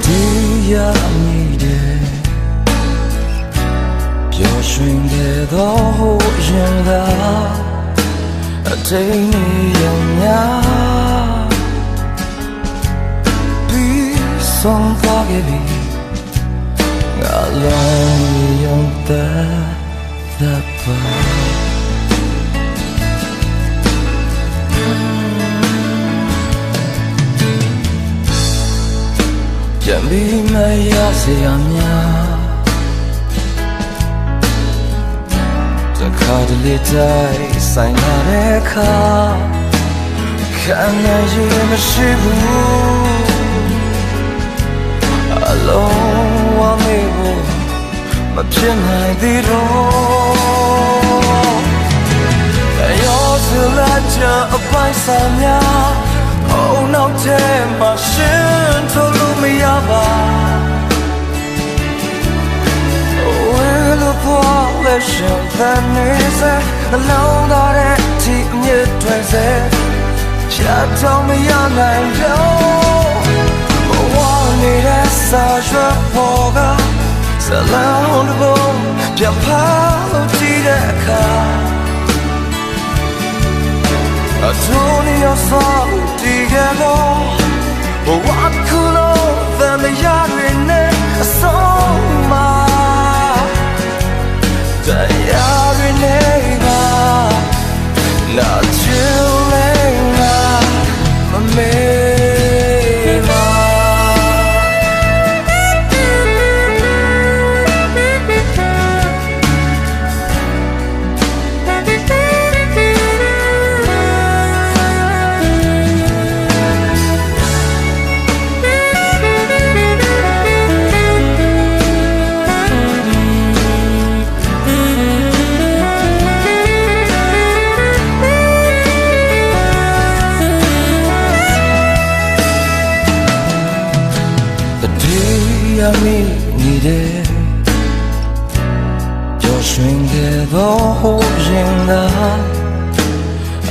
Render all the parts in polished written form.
တရားမိတယ်ပျော်ရွှင်ခဲ့သောဟိုရင်သာအထိန်ရများပြီးဆုံးသွားခဲ့ပြီငါလည်းယုံတဲ့ပါပြန်ပြီးမရစေရများတခါတလေတိုင်းဆိုင်လာတဲ့အခါခံနိုင်ရမရှိဘူးအလုံးဝမေးဖို့မဖြစ်နိုင်သေးတော့ရောစလာချအပိုင်ဆိုင်များဟိုနောက်ထဲမှာရှင်ထုတ်လို့မရပါဝဲလို့ပေါ်လဲရှင်တဲ့နေစေနှလုံးသားရဲ့ဒီအမြင့်တွေစေချတ်တော့မရနိုင်တော့ဘဝနေတဲ့စာရွက်ပေါ်ကဇလံတစ်ပုံပြန်ဖားလို့ကြည့်တဲ့အခါအထုံးရဆောင်ဒီကတော့ဘဝတစ်ခုလုံးသံမရတွေနဲ့အဆုံးမှာတရားတွေနဲ့ငါနာချင်လဲငါမမေရမိနေတယ်ပျော်ရွှင်ခဲ့သောဟိုရင်သာ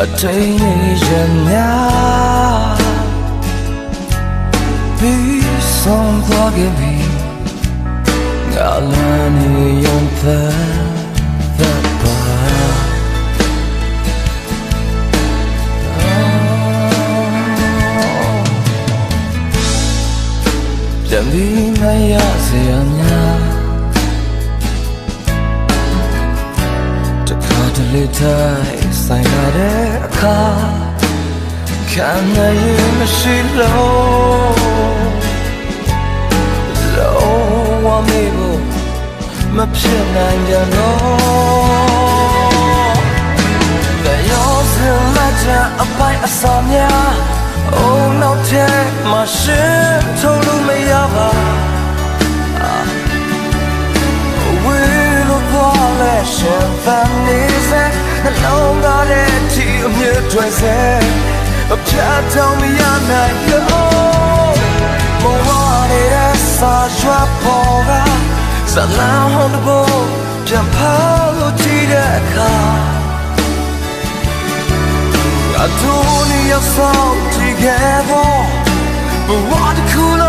အထိန်ရများပြီးဆုံးသွားခဲ့ပြီငါလည်းနေရုံသက်ပါပြန်ပြီးမရစေရများတခါတလေတိုင်းဆိုင်လာတဲ့အခါခံနိုင်ရမရှိလို့ဝမ်းမေဖို့မဖြစ်နိုင်ကြတော့ရောစလာချအပိုင်အစားများOh, no, take my shit, told me about. We'll polish and families, and long got it to you, twice. A chat told me I'm not you. More wanted as such a power. So now on the boat, jump out to the car. I told you you're so together, but what could